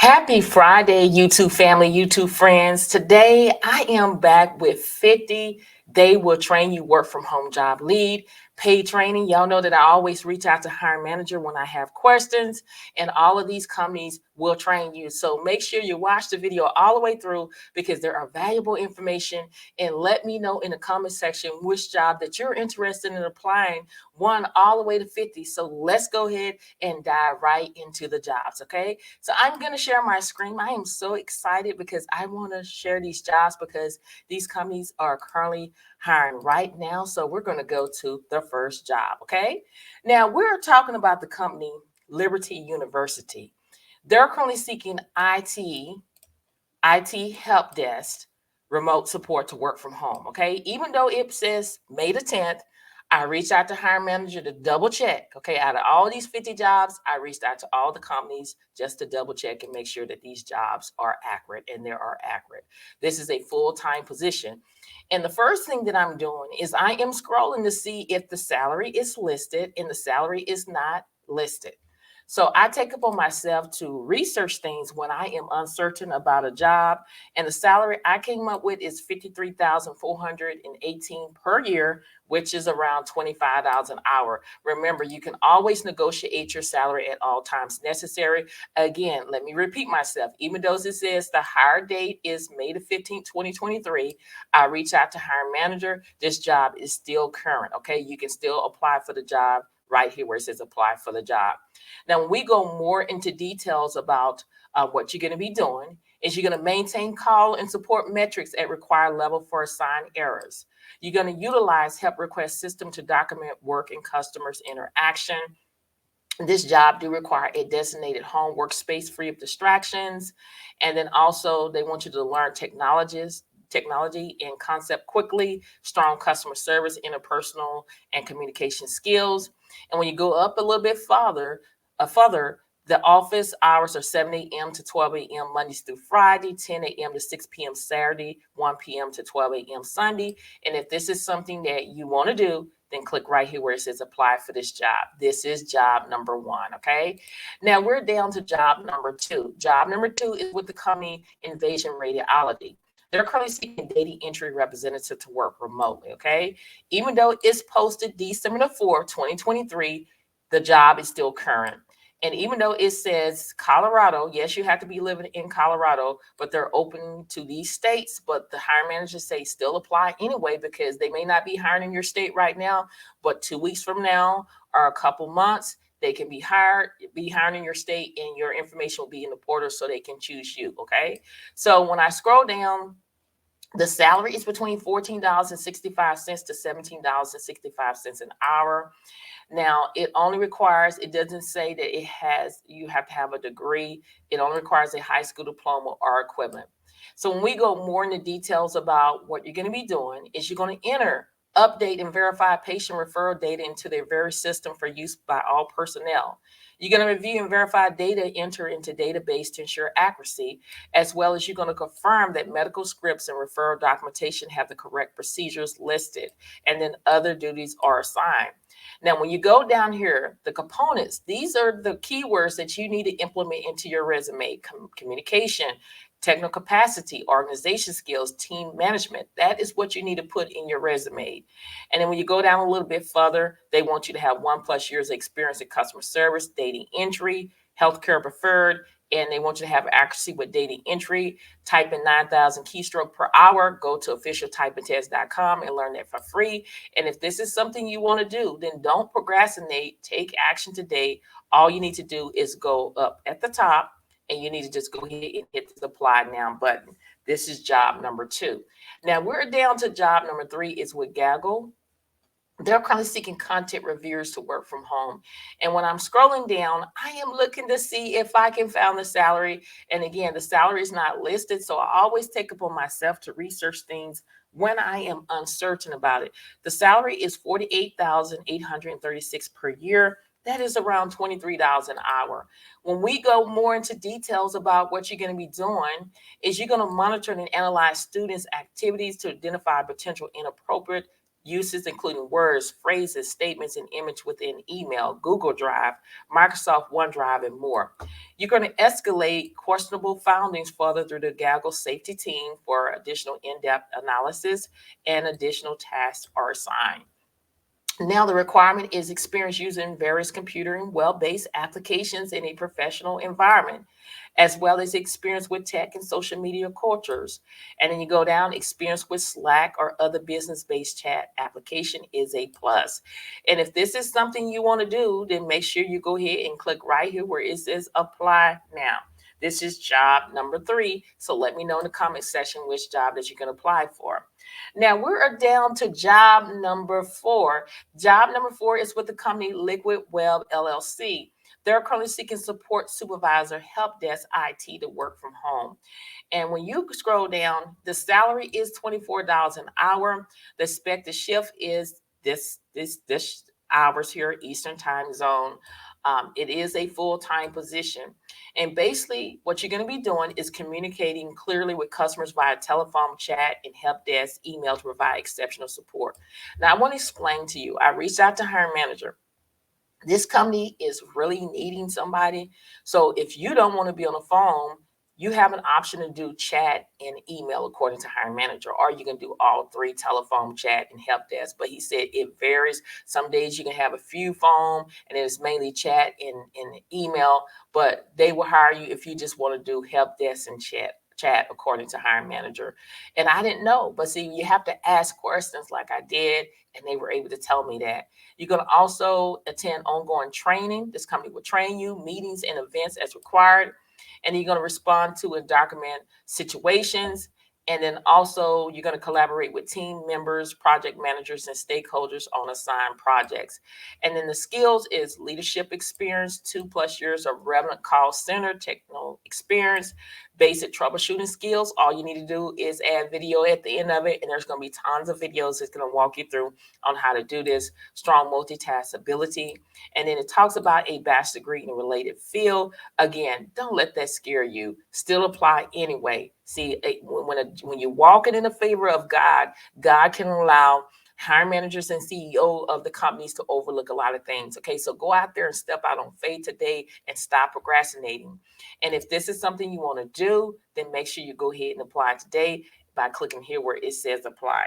Happy Friday, YouTube family, YouTube friends. Today, I am back with 50 They Will Train You Work From Home Job Lead paid training. Y'all know that I always reach out to hiring manager when I have questions, and all of these companies will train you. So make sure you watch the video all the way through because there are valuable information, and let me know in the comment section which job that you're interested in applying, one all the way to 50. So let's go ahead and dive right into the jobs, okay? So I'm going to share my screen. I am so excited because I want to share these jobs because these companies are currently hiring right now. So we're going to go to the first job, okay? Now we're talking about the company Liberty University. They're currently seeking IT help desk remote support to work from home, okay? Even though it says May the 10th, I reached out to hiring manager to double check, okay? Out of all these 50 jobs, I reached out to all the companies just to double check and make sure that these jobs are accurate, and they are accurate. This is a full-time position. And the first thing that I'm doing is I am scrolling to see if the salary is listed, and the salary is not listed. So I take upon myself to research things when I am uncertain about a job. And the salary I came up with is $53,418 per year, which is around $25 an hour. Remember, you can always negotiate your salary at all times necessary. Again, let me repeat myself. Even though it says the hire date is May the 15th, 2023, I reach out to hiring manager. This job is still current, okay? You can still apply for the job right here where it says apply for the job. Now, when we go more into details about what you're going to be doing, is you're going to maintain call and support metrics at required level for assigned errors. You're going to utilize help request system to document work and customers interaction. This job do require a designated home workspace free of distractions. And then also they want you to learn technology and concept quickly, strong customer service, interpersonal and communication skills. And when you go up a little bit further, the office hours are 7 a.m. to 12 a.m. Mondays through Friday, 10 a.m. to 6 p.m. Saturday, 1 p.m. to 12 a.m. Sunday. And if this is something that you want to do, then click right here where it says apply for this job. This is job number one, okay? Now we're down to job number two. Job number two is with the company Invasion Radiology. They're currently seeking data entry representative to work remotely, okay? Even though it's posted December the 4th, 2023, the job is still current. And even though it says Colorado, yes, you have to be living in Colorado, but they're open to these states. But the hiring managers say still apply anyway, because they may not be hiring in your state right now, but 2 weeks from now or a couple months, they can be hiring in your state, and your information will be in the portal so they can choose you, okay? So when I scroll down, the salary is between $14.65 to $17.65 an hour. Now, it only requires, it doesn't say that you have to have a degree. It only requires a high school diploma or equivalent. So when we go more into details about what you're going to be doing, is you're going to enter, update, and verify patient referral data into their very system for use by all personnel. You're going to review and verify data entered into database to ensure accuracy, as well as you're going to confirm that medical scripts and referral documentation have the correct procedures listed, and then other duties are assigned. Now, when you go down here, the components, these are the keywords that you need to implement into your resume: communication, technical capacity, organization skills, team management. That is what you need to put in your resume. And then when you go down a little bit further, they want you to have 1+ years of experience in customer service, data entry, healthcare preferred, and they want you to have accuracy with data entry. Type in 9,000 keystroke per hour. Go to officialtypingtest.com and learn that for free. And if this is something you want to do, then don't procrastinate. Take action today. All you need to do is go up at the top, and you need to just go ahead and hit the apply now button. This is job number two. Now we're down to job number three. Is with Gaggle. They're currently seeking content reviewers to work from home. And when I'm scrolling down, I am looking to see if I can find the salary. And again, the salary is not listed. So I always take upon myself to research things when I am uncertain about it. The salary is $48,836 per year. That is around $23 an hour. When we go more into details about what you're going to be doing, is you're going to monitor and analyze students' activities to identify potential inappropriate uses including words, phrases, statements, and image within email, Google Drive, Microsoft OneDrive, and more. You're going to escalate questionable findings further through the Gaggle safety team for additional in-depth analysis, and additional tasks are assigned. Now, the requirement is experience using various computer and web-based applications in a professional environment, as well as experience with tech and social media cultures. And then you go down, experience with Slack or other business-based chat application is a plus. And if this is something you want to do, then make sure you go ahead and click right here where it says apply now. This is job number 3. So let me know in the comment section which job that you can apply for. Now we're down to job number 4. Job number 4 is with the company Liquid Web LLC. They're currently seeking support supervisor, help desk IT to work from home. And when you scroll down, the salary is $24 an hour. The expected shift is this hours here, Eastern time zone. It is a full-time position. And basically, what you're going to be doing is communicating clearly with customers via telephone, chat, and help desk email to provide exceptional support. Now, I want to explain to you, I reached out to hiring manager. This company is really needing somebody. So if you don't want to be on the phone, you have an option to do chat and email according to hiring manager, or you can do all 3, telephone, chat, and help desk. But he said it varies. Some days you can have a few phone and it's mainly chat and email, but they will hire you if you just want to do help desk and chat according to hiring manager. And I didn't know, but see, you have to ask questions like I did, and they were able to tell me that. You're going to also attend ongoing training. This company will train you, meetings and events as required. And you're going to respond to and document situations. And then also you're going to collaborate with team members, project managers, and stakeholders on assigned projects. And then the skills is leadership experience, 2+ years of relevant call center technical experience, basic troubleshooting skills. All you need to do is add video at the end of it, and there's going to be tons of videos that's going to walk you through on how to do this. Strong multitask ability. And then it talks about a bachelor's degree in a related field. Again, don't let that scare you. Still apply anyway. See, when you're walking in the favor of God, God can allow hiring managers and CEO of the companies to overlook a lot of things. Okay, so go out there and step out on faith today and stop procrastinating. And if this is something you want to do, then make sure you go ahead and apply today by clicking here where it says apply.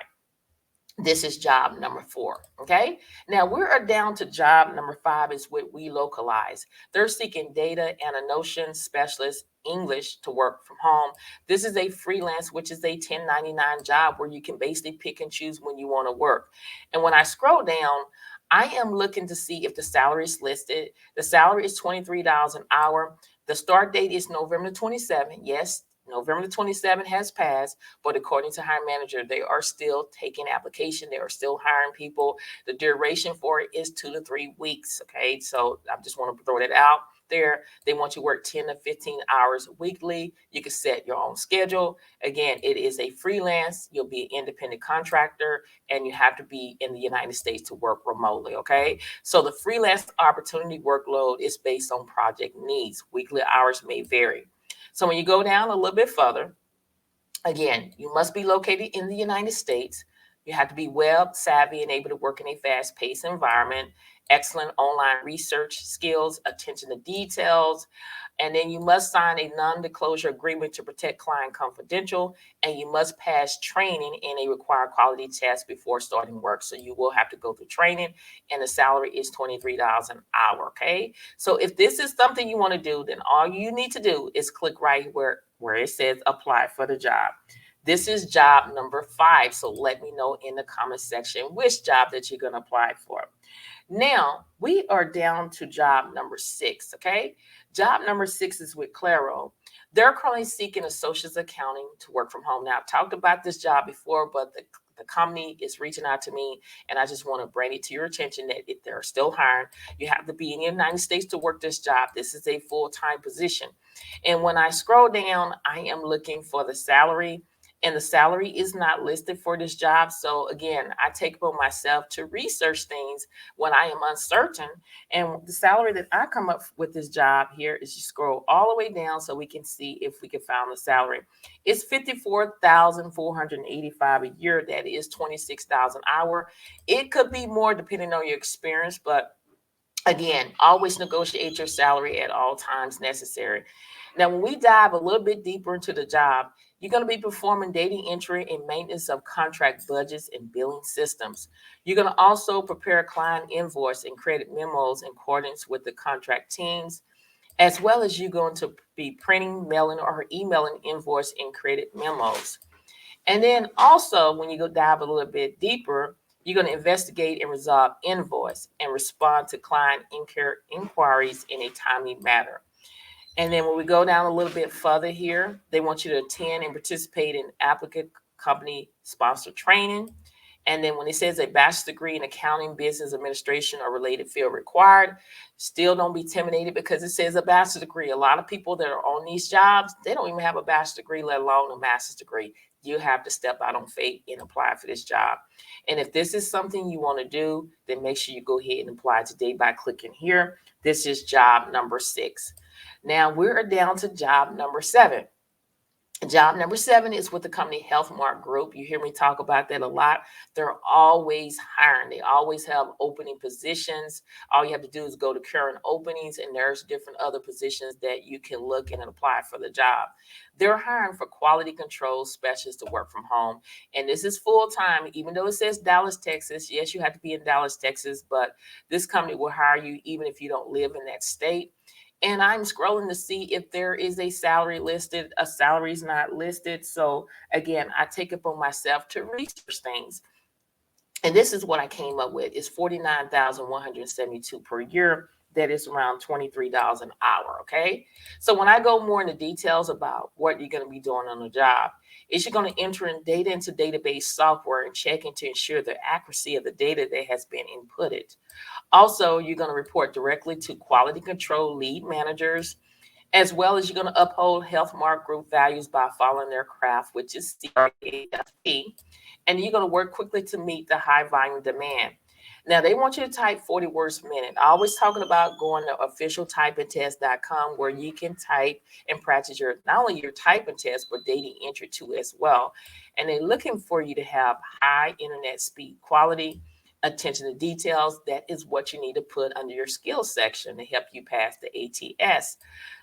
This is job number 4. Okay. Now we're down to job number 5 is what we localize. They're seeking data annotation specialist English to work from home. This is a freelance, which is a 1099 job where you can basically pick and choose when you want to work. And when I scroll down, I am looking to see if the salary is listed. The salary is $23 an hour. The start date is November 27th. Yes, November 27th has passed, but according to hiring manager, they are still taking application. They are still hiring people. The duration for it is 2 to 3 weeks. Okay, so I just want to throw that out there. They want you to work 10 to 15 hours weekly. You can set your own schedule. Again, it is a freelance. You'll be an independent contractor, and you have to be in the United States to work remotely. Okay, so the freelance opportunity workload is based on project needs. Weekly hours may vary. So when you go down a little bit further, again, you must be located in the United States. You have to be web savvy and able to work in a fast-paced environment, excellent online research skills, attention to details, and then you must sign a non-disclosure agreement to protect client confidential, and you must pass training in a required quality test before starting work. So you will have to go through training, and the salary is $23 an hour, okay? So if this is something you want to do, then all you need to do is click right where it says apply for the job. This is job number 5. So let me know in the comment section which job that you're going to apply for. Now we are down to job number 6. Okay. Job number 6 is with Claro. They're currently seeking associates accounting to work from home. Now I've talked about this job before, but the company is reaching out to me, and I just want to bring it to your attention that if they're still hiring, you have to be in the United States to work this job. This is a full-time position. And when I scroll down, I am looking for the salary. and the salary is not listed for this job. So again, I take upon myself to research things when I am uncertain. And the salary that I come up with this job here is, you scroll all the way down so we can see if we can find the salary. It's $54,485 a year. That is $26 an hour. It could be more depending on your experience, but again, always negotiate your salary at all times necessary. Now, when we dive a little bit deeper into the job, you're going to be performing data entry and maintenance of contract budgets and billing systems. You're going to also prepare client invoice and credit memos in accordance with the contract teams, as well as you're going to be printing, mailing, or emailing invoice and credit memos. And then also, when you go dive a little bit deeper, you're going to investigate and resolve invoice and respond to client inquiries in a timely manner. And then when we go down a little bit further here, they want you to attend and participate in applicant company sponsored training. And then when it says a bachelor's degree in accounting, business administration, or related field required, still don't be intimidated because it says a bachelor's degree. A lot of people that are on these jobs, they don't even have a bachelor's degree, let alone a master's degree. You have to step out on faith and apply for this job. And if this is something you want to do, then make sure you go ahead and apply today by clicking here. This is job number 6. Now we're down to job number 7. Job number 7 is with the company HealthMark Group. You hear me talk about that a lot. They're always hiring. They always have opening positions. All you have to do is go to current openings, and there's different other positions that you can look in and apply for the job. They're hiring for quality control specialists to work from home. And this is full-time, even though it says Dallas, Texas. Yes, you have to be in Dallas, Texas, but this company will hire you even if you don't live in that state. And I'm scrolling to see if there is a salary listed. A salary is not listed. So again, I take it upon myself to research things. And this is what I came up with. It's $49,172 per year. That is around $23 an hour. Okay. So when I go more into details about what you're going to be doing on the job, is you're going to enter in data into database software and checking to ensure the accuracy of the data that has been inputted. Also, you're going to report directly to quality control lead managers, as well as you're going to uphold HealthMark Group values by following their craft, which is CRAFP, and you're going to work quickly to meet the high volume demand. Now, they want you to type 40 words a minute. I always talking about going to officialtypingtest.com, where you can type and practice not only your typing test, but data entry too as well. And they're looking for you to have high internet speed quality, attention to details. That is what you need to put under your skills section to help you pass the ATS.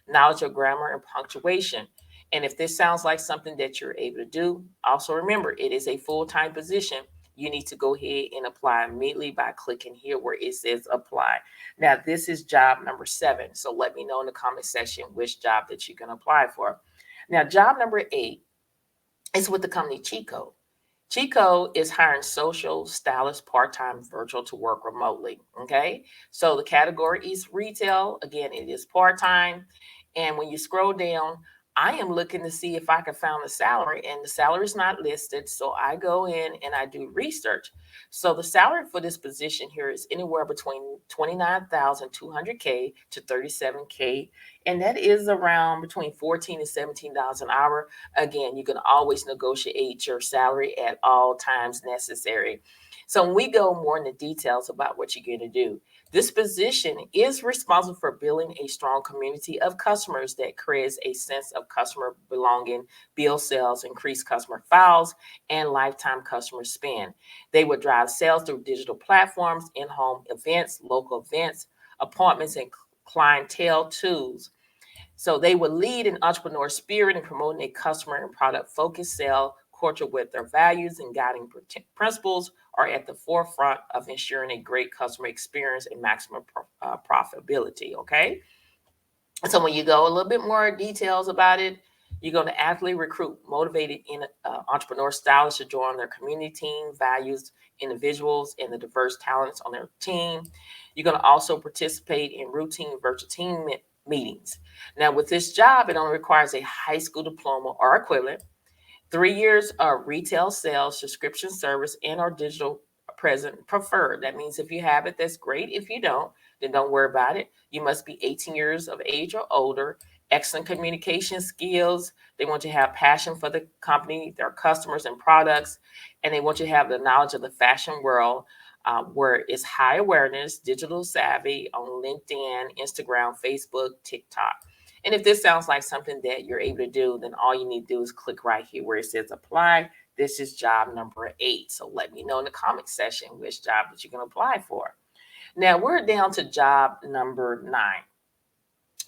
Knowledge of grammar and punctuation. And if this sounds like something that you're able to do, also remember, it is a full-time position. You need to go ahead and apply immediately by clicking here where it says apply. Now, this is job number 7. So let me know in the comment section which job that you can apply for. Now, job number 8 is with the company Chico. Chico is hiring social stylist part-time virtual to work remotely. Okay. So the category is retail. Again, it is part-time. And when you scroll down, I am looking to see if I can find the salary, and the salary is not listed. So I go in and I do research. So the salary for this position here is anywhere between $29,200K to $37K. And that is around between $14 and $17 an hour. Again, you can always negotiate your salary at all times necessary. So when we go more into details about what you're going to do, this position is responsible for building a strong community of customers that creates a sense of customer belonging, build sales, increase customer files, and lifetime customer spend. They would drive sales through digital platforms, in-home events, local events, appointments, and clientele tools. So they would lead an entrepreneur spirit in promoting a customer and product focused sale culture with their values and guiding principles are at the forefront of ensuring a great customer experience and maximum profitability. Okay. So when you go a little bit more details about it, you're going to actively recruit motivated entrepreneur stylists to join their community team, values individuals, and the diverse talents on their team. You're going to also participate in routine virtual team meetings. Now, with this job, it only requires a high school diploma or equivalent, 3 years of retail sales, subscription service, and or digital present preferred. That means if you have it, that's great. If you don't, then don't worry about it. You must be 18 years of age or older, excellent communication skills. They want you to have passion for the company, their customers and products, and they want you to have the knowledge of the fashion world, where it's high awareness, digital savvy on LinkedIn, Instagram, Facebook, TikTok. And if this sounds like something that you're able to do, then all you need to do is click right here where it says apply. This is job number 8. So let me know in the comment section which job that you can apply for. Now we're down to job number 9.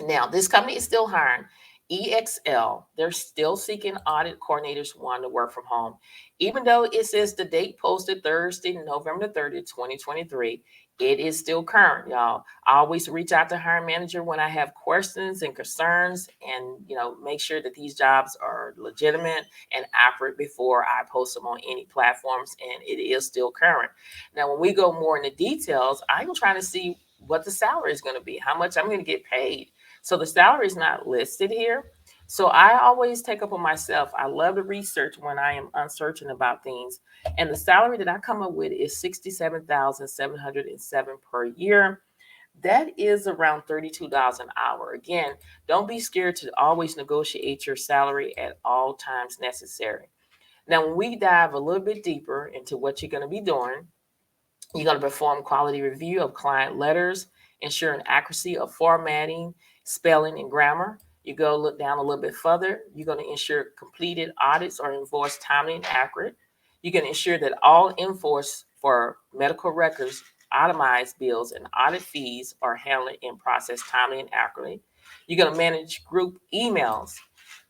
Now, this company is still hiring. EXL, they're still seeking audit coordinators 1 to work from home. Even though it says the date posted Thursday, November 30th, 2023, it is still current, y'all. I always reach out to hiring manager when I have questions and concerns, and make sure that these jobs are legitimate and accurate before I post them on any platforms, and it is still current. Now, when we go more into details, I'm trying to see what the salary is going to be, how much I'm going to get paid. So the salary is not listed here. So I always take up on myself. I love to research when I am uncertain about things. And the salary that I come up with is $67,707 per year. That is around $32 an hour. Again, don't be scared to always negotiate your salary at all times necessary. Now, when we dive a little bit deeper into what you're going to be doing, you're going to perform quality review of client letters, ensuring accuracy of formatting, spelling, and grammar. You go look down a little bit further. You're going to ensure completed audits are invoiced timely and accurate. You can ensure that all invoice for medical records, itemized bills, and audit fees are handled and processed timely and accurately. You're going to manage group emails.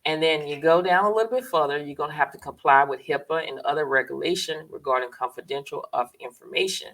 And then you go down a little bit further, you're going to have to comply with HIPAA and other regulation regarding confidential of information.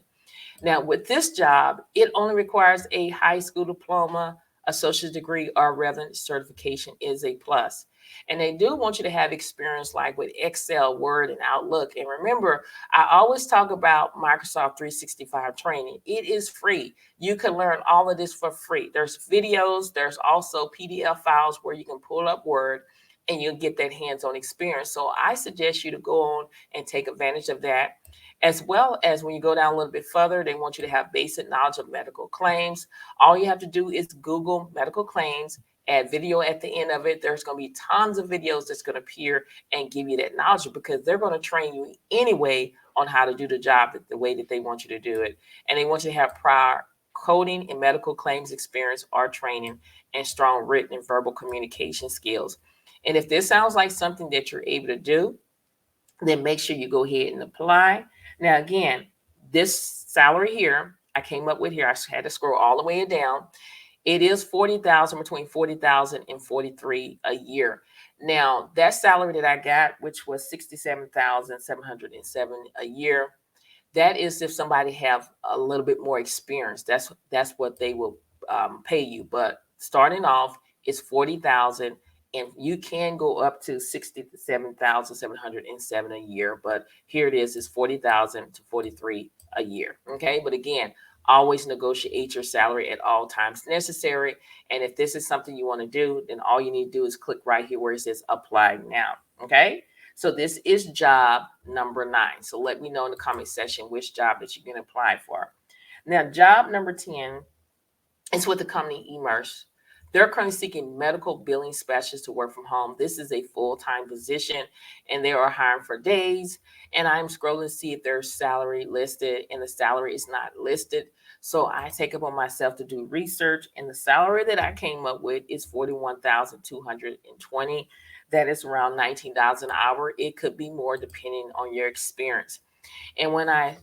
Now, with this job, it only requires a high school diploma, associate's degree, or relevant certification is a plus. And they do want you to have experience like with Excel, Word, and Outlook. And remember, I always talk about Microsoft 365 training. It is free. You can learn all of this for free. There's videos. There's also PDF files where you can pull up Word and you'll get that hands-on experience. So I suggest you to go on and take advantage of that. As well as when you go down a little bit further, they want you to have basic knowledge of medical claims. All you have to do is Google medical claims, add video at the end of it. There's going to be tons of videos that's going to appear and give you that knowledge, because they're going to train you anyway on how to do the job the way that they want you to do it. And they want you to have prior coding and medical claims experience or training and strong written and verbal communication skills. And if this sounds like something that you're able to do, then make sure you go ahead and apply. Now, again, this salary here, I came up with here, I had to scroll all the way down. It is $40,000, between $40,000 and $43,000 a year. Now, that salary that I got, which was $67,707 a year, that is if somebody have a little bit more experience. That's what they will pay you. But starting off, it's $40,000. And you can go up to $67,707 a year, but here it is $40,000 to $43,000 a year. Okay, but again, always negotiate your salary at all times necessary. And if this is something you want to do, then all you need to do is click right here where it says apply now. Okay, so this is job number 9. So let me know in the comment section which job that you can apply for. Now, job number 10 is with the company Emer. They're currently seeking medical billing specialists to work from home. This is a full-time position, and they are hiring for days. And I'm scrolling to see if there's salary listed, and the salary is not listed. So I take it upon myself to do research, and the salary that I came up with is $41,220. That is around $19 an hour. It could be more depending on your experience. And when I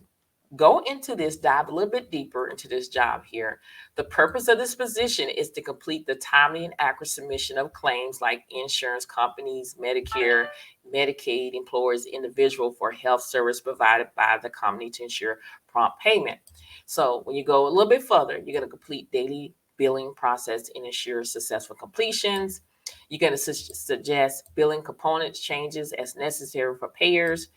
go into this, dive a little bit deeper into this job here. The purpose of this position is to complete the timely and accurate submission of claims like insurance companies, Medicare, Medicaid, employers, individual for health service provided by the company to ensure prompt payment. So when you go a little bit further, you're going to complete daily billing process and ensure successful completions. You're going to suggest billing components changes as necessary for payers.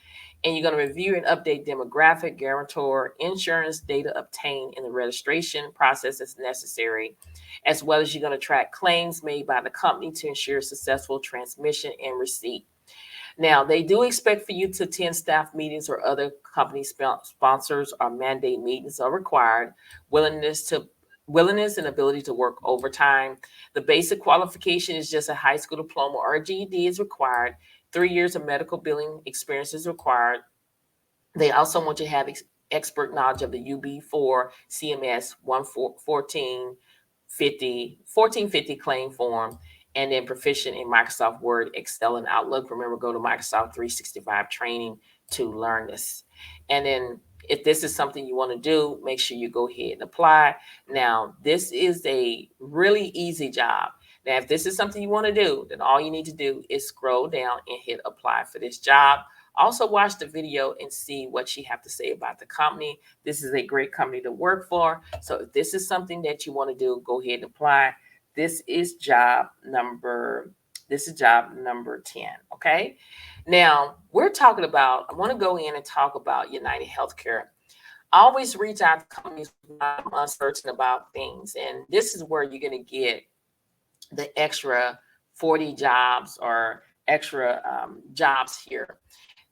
And you're going to review and update demographic, guarantor, insurance data obtained in the registration process as necessary, as well as you're going to track claims made by the company to ensure successful transmission and receipt. Now, they do expect for you to attend staff meetings or other company sponsors or mandate meetings are required. Willingness to willingness and ability to work overtime. The basic qualification is just a high school diploma or a GED is required. 3 years of medical billing experience is required. They also want you to have expert knowledge of the UB4 CMS 1450 claim form, and then proficient in Microsoft Word, Excel, and Outlook. Remember, go to Microsoft 365 training to learn this. And then if this is something you want to do, make sure you go ahead and apply. Now, this is a really easy job. Now, if this is something you want to do, then all you need to do is scroll down and hit apply for this job. Also watch the video and see what she have to say about the company. This is a great company to work for. So if this is something that you want to do, go ahead and apply. This is job number 10. Okay. Now we're talking about, I want to go in and talk about UnitedHealthcare. Always reach out to companies when I'm uncertain about things. And this is where you're going to get the extra 40 jobs or extra jobs here.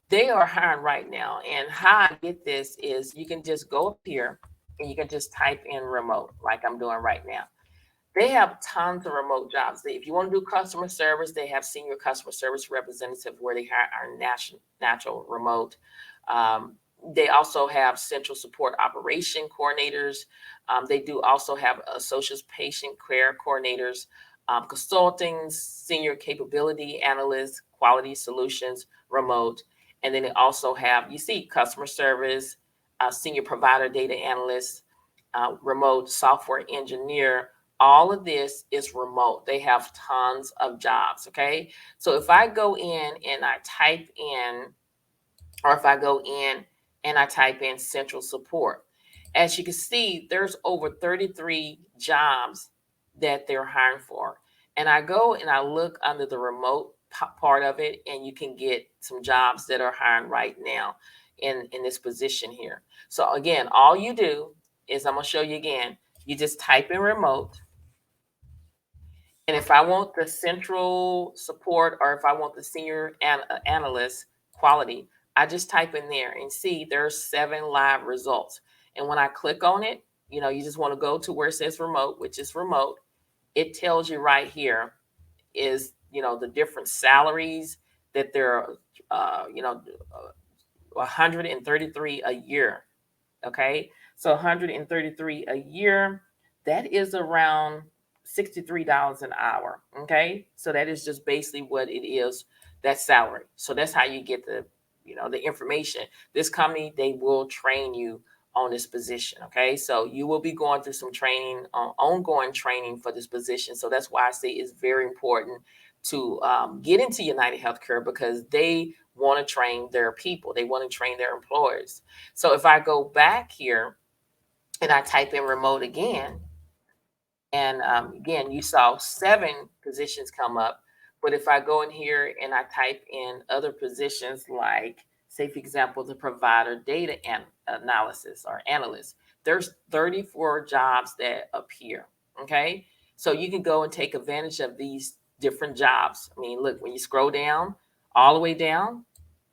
They are hiring right now. And how I get this is you can just go up here and you can just type in remote like I'm doing right now. They have tons of remote jobs. If you want to do customer service, they have senior customer service representative where they hire our natural remote. They also have central support operation coordinators. They do also have associates patient care coordinators, consulting, senior capability analysts, quality solutions, remote. And then they also have, you see, customer service, senior provider data analyst, remote software engineer. All of this is remote. They have tons of jobs. Okay. So if I go in and I type in, or if I go in and I type in central support, as you can see, there's over 33 jobs that they're hiring for. And I go and I look under the remote part of it, and you can get some jobs that are hiring right now in this position here. So again, all you do is, I'm going to show you again, you just type in remote. And if I want the central support, or if I want the senior analyst quality, I just type in there and see there's 7 live results. And when I click on it, you just want to go to where it says remote, which is remote. It tells you right here is, the different salaries that they're, 133 a year. Okay. So 133 a year, that is around $63 an hour. Okay. So that is just basically what it is, that salary. So that's how you get the information. This company, they will train you on this position. Okay. So you will be going through some training, ongoing training for this position. So that's why I say it's very important to get into UnitedHealthcare, because they want to train their people. They want to train their employers. So if I go back here and I type in remote again, and again, you saw 7 positions come up. But if I go in here and I type in other positions, like, say, for example, the provider data analysis or analyst, there's 34 jobs that appear. Okay. So you can go and take advantage of these different jobs. I mean, look, when you scroll down, all the way down,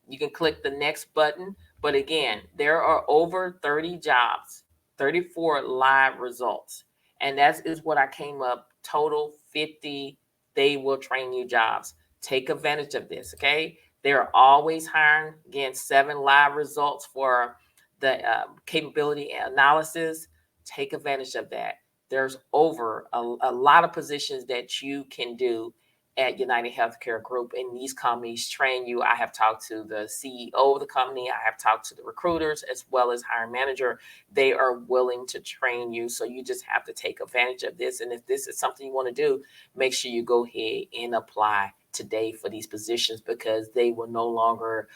you can click the next button. But again, there are over 30 jobs, 34 live results. And that is what I came up, total 50, they will train you jobs. Take advantage of this, okay? They're always hiring. Again, 7 live results for the capability analysis. Take advantage of that. There's over a lot of positions that you can do at UnitedHealthcare Group, and these companies train you. I have talked to the CEO of the company. I have talked to the recruiters as well as hiring manager. They are willing to train you. So you just have to take advantage of this. And if this is something you want to do, make sure you go ahead and apply today for these positions, because they will no longer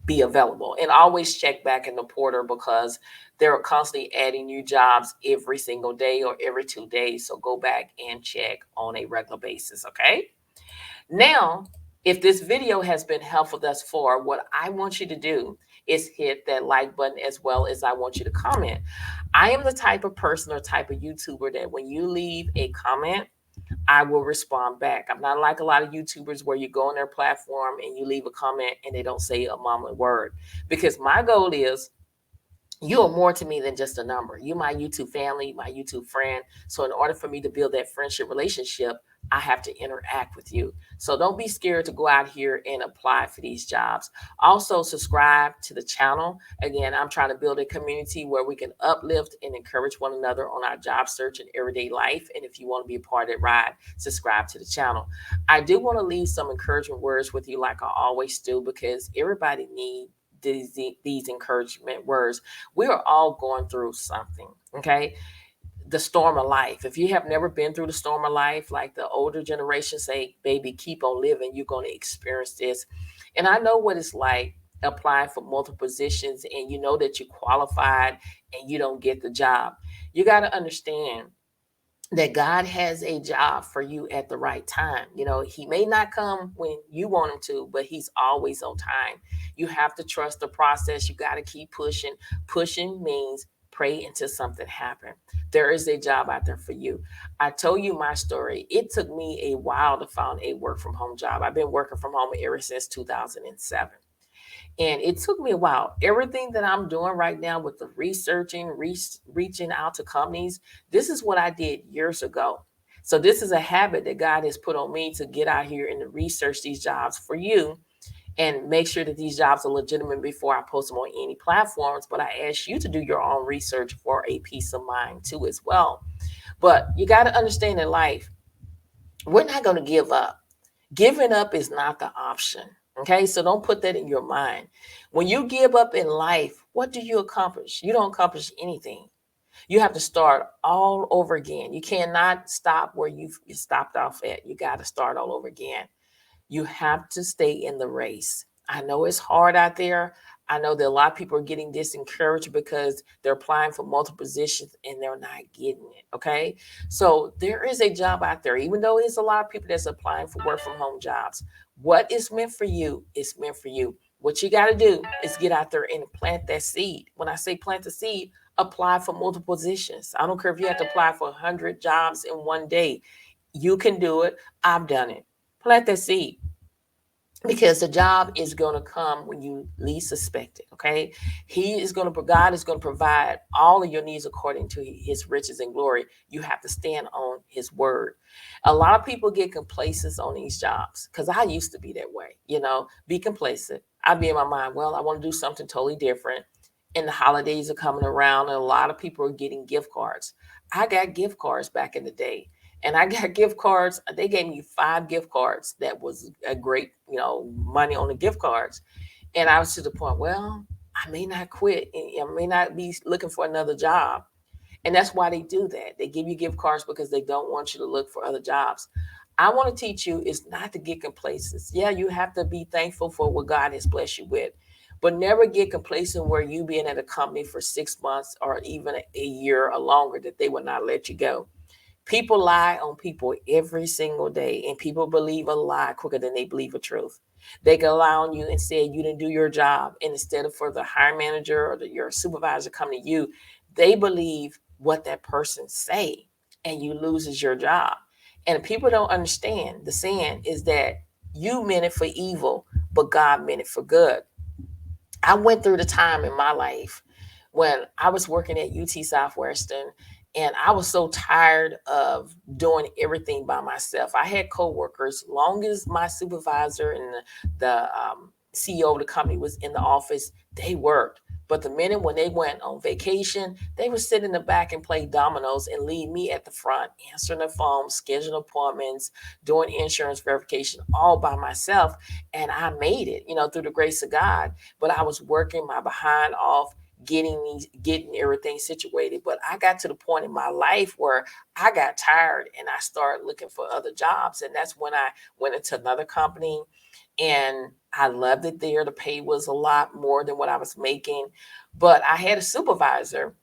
be available. And always check back in the portal, because they're constantly adding new jobs every single day or every 2 days. So go back and check on a regular basis. Okay. Now, if this video has been helpful thus far, what I want you to do is hit that like button, as well as I want you to comment. I am the type of person or type of YouTuber that when you leave a comment, I will respond back. I'm not like a lot of YouTubers where you go on their platform and you leave a comment and they don't say a mumbling word, because my goal is You are more to me than just a number. You're my YouTube family, my YouTube friend. So in order for me to build that friendship relationship, I have to interact with you. So don't be scared to go out here and apply for these jobs. Also, subscribe to the channel. Again, I'm trying to build a community where we can uplift and encourage one another on our job search and everyday life. And if you want to be a part of that ride, subscribe to the channel. I do want to leave some encouragement words with you, like I always do, because everybody needs these encouragement words. We are all going through something, okay? The storm of life. If you have never been through the storm of life, like the older generation say, baby, keep on living, you're going to experience this. And I know what it's like applying for multiple positions and you know that you qualified and you don't get the job. You got to understand that God has a job for you at the right time. You know, he may not come when you want him to, but he's always on time. You have to trust the process. You got to keep pushing. Pushing means pray until something happens. There is a job out there for you. I told you my story. It took me a while to find a work from home job. I've been working from home ever since 2007. And it took me a while. Everything that I'm doing right now with the researching, reaching out to companies, this is what I did years ago. So this is a habit that God has put on me to get out here and to research these jobs for you and make sure that these jobs are legitimate before I post them on any platforms. But I ask you to do your own research for a peace of mind too as well. But you got to understand in life, we're not going to give up. Giving up is not the option. Okay, so don't put that in your mind. When you give up in life, what do you accomplish? You don't accomplish anything. You have to start all over again. You cannot stop where you stopped off at. You got to start all over again. You have to stay in the race. I know it's hard out there. I know that a lot of people are getting disencouraged because they're applying for multiple positions and they're not getting it. Okay. So there is a job out there, even though there's a lot of people that's applying for work from home jobs. What is meant for you is meant for you. What you got to do is get out there and plant that seed. When I say plant the seed, apply for multiple positions. I don't care if you have to apply for 100 jobs in one day. You can do it. I've done it. Plant that seed because the job is going to come when you least suspect it. Okay, God is going to provide all of your needs according to his riches and glory. You have to stand on his word. A lot of people get complacent on these jobs, because I used to be that way. Be complacent. I'd be in my mind, well, I want to do something totally different, and the holidays are coming around and a lot of people are getting gift cards. I got gift cards back in the day, and I got gift cards. They gave me 5 gift cards. That was a great, money on the gift cards. And I was to the point, well, I may not quit. I may not be looking for another job. And that's why they do that. They give you gift cards because they don't want you to look for other jobs. I want to teach you is not to get complacent. Yeah, you have to be thankful for what God has blessed you with, but never get complacent where you being at a company for 6 months or even a year or longer that they will not let you go. People lie on people every single day, and people believe a lie quicker than they believe a truth. They can lie on you and say you didn't do your job, and instead of for the hiring manager or your supervisor coming to you, they believe what that person say, and you loses your job. And people don't understand the saying is that you meant it for evil, but God meant it for good. I went through the time in my life when I was working at UT Southwestern, and I was so tired of doing everything by myself. I had coworkers. Long as my supervisor and the CEO of the company was in the office, they worked. But the minute when they went on vacation, they would sit in the back and play dominoes and leave me at the front, answering the phone, scheduling appointments, doing insurance verification all by myself. And I made it, through the grace of God. But I was working my behind off, getting everything situated. But I got to the point in my life where I got tired and I started looking for other jobs. And that's when I went into another company, and I loved it there. The pay was a lot more than what I was making, but I had a supervisor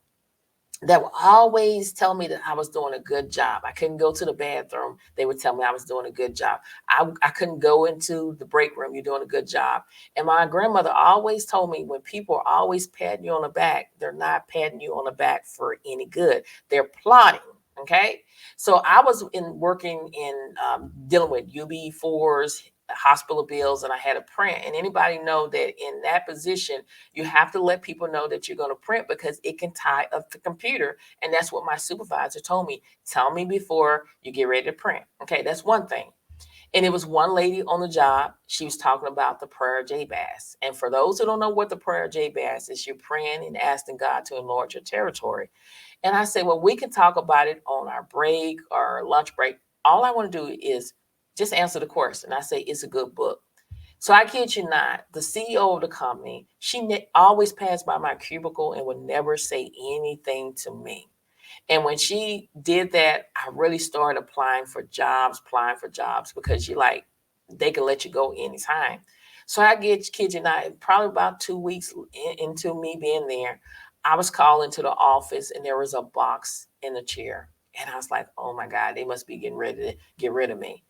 that would always tell me that I was doing a good job. I couldn't go to the bathroom. They would tell me I was doing a good job. I couldn't go into the break room. You're doing a good job. And my grandmother always told me when people are always patting you on the back, they're not patting you on the back for any good. They're plotting. Okay. So I was working in dealing with UB4s, hospital bills, and I had to print. And anybody know that in that position, you have to let people know that you're going to print because it can tie up the computer. And that's what my supervisor told me. Tell me before you get ready to print. Okay, that's one thing. And it was one lady on the job. She was talking about the prayer Jabez. And for those who don't know what the prayer Jabez is, you're praying and asking God to enlarge your territory. And I said, well, we can talk about it on our break or lunch break. All I want to do is just answer the question. I say, it's a good book. So I kid you not, the CEO of the company, she always passed by my cubicle and would never say anything to me. And when she did that, I really started applying for jobs because they can let you go anytime. So I kid you not, probably about 2 weeks into me being there, I was called into the office and there was a box in the chair. And I was like, oh my God, they must be getting ready to get rid of me.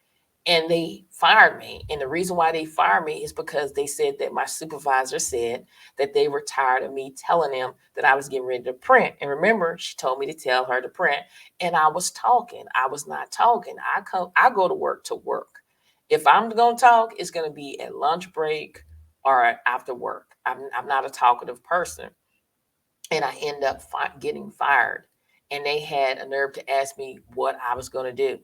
And they fired me. And the reason why they fired me is because they said that my supervisor said that they were tired of me telling them that I was getting ready to print. And remember, she told me to tell her to print. And I was talking. I was not talking. I go to work to work. If I'm going to talk, it's going to be at lunch break or after work. I'm not a talkative person. And I end up getting fired. And they had a nerve to ask me what I was going to do.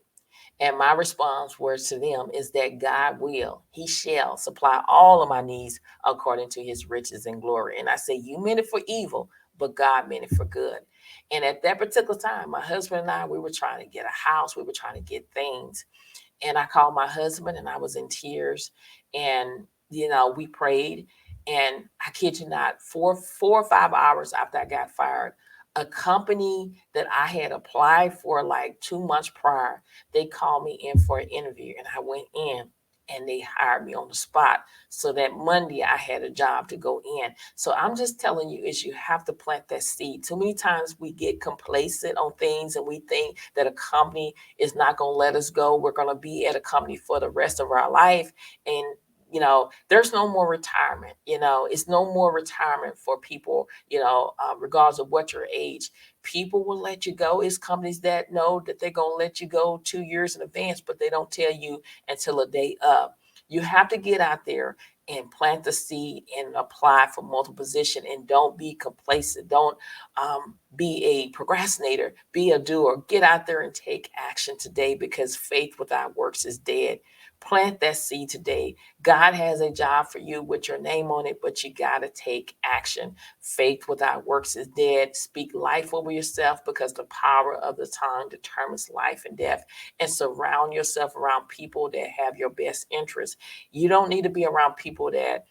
And my response was to them is that he shall supply all of my needs according to his riches and glory. And I say, you meant it for evil, but God meant it for good. And at that particular time, my husband and I, we were trying to get a house. We were trying to get things. And I called my husband and I was in tears. And, we prayed. And I kid you not, 4 or 5 hours after I got fired, a company that I had applied for like 2 months prior, they called me in for an interview and I went in and they hired me on the spot. So that Monday I had a job to go in. So I'm just telling you is you have to plant that seed. Too many times we get complacent on things and we think that a company is not going to let us go. We're going to be at a company for the rest of our life. And there's no more retirement. It's no more retirement for people, regardless of what your age. People will let you go. It's companies that know that they're going to let you go 2 years in advance, but they don't tell you until a day up. You have to get out there and plant the seed and apply for multiple positions, and don't be complacent. Don't be a procrastinator. Be a doer. Get out there and take action today, because faith without works is dead. Plant that seed today. God has a job for you with your name on it, but you got to take action. Faith without works is dead. Speak life over yourself, because the power of the tongue determines life and death. And surround yourself around people that have your best interests. You don't need to be around people that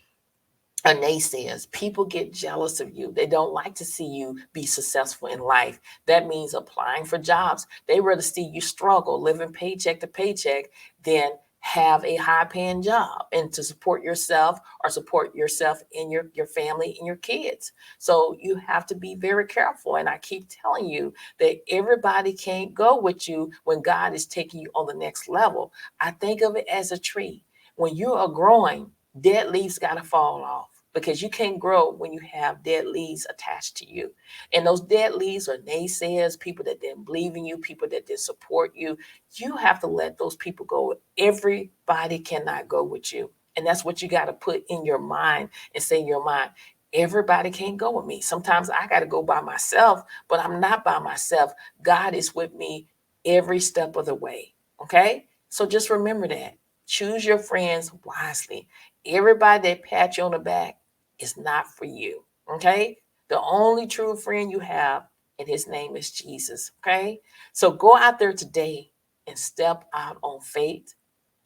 are naysayers. People get jealous of you. They don't like to see you be successful in life. That means applying for jobs. They rather see you struggle, living paycheck to paycheck, than have a high paying job and to support yourself and your family and your kids. So you have to be very careful. And I keep telling you that everybody can't go with you when God is taking you on the next level. I think of it as a tree. When you are growing, dead leaves got to fall off, because you can't grow when you have dead leaves attached to you. And those dead leaves are naysayers, people that didn't believe in you, people that didn't support you. You have to let those people go. Everybody cannot go with you. And that's what you got to put in your mind and say in your mind, everybody can't go with me. Sometimes I got to go by myself, but I'm not by myself. God is with me every step of the way. Okay? So just remember that. Choose your friends wisely. Everybody that pat you on the back is not for you. Okay? The only true friend you have, and his name is Jesus. Okay? So go out there today and step out on faith,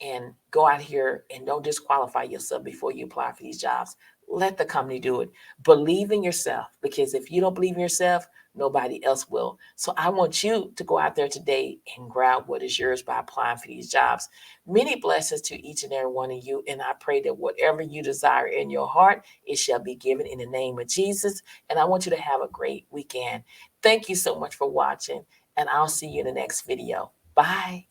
and go out here and don't disqualify yourself before you apply for these jobs. Let the company do it. Believe in yourself, because if you don't believe in yourself, nobody else will. So I want you to go out there today and grab what is yours by applying for these jobs. Many blessings to each and every one of you. And I pray that whatever you desire in your heart, it shall be given in the name of Jesus. And I want you to have a great weekend. Thank you so much for watching, and I'll see you in the next video. Bye.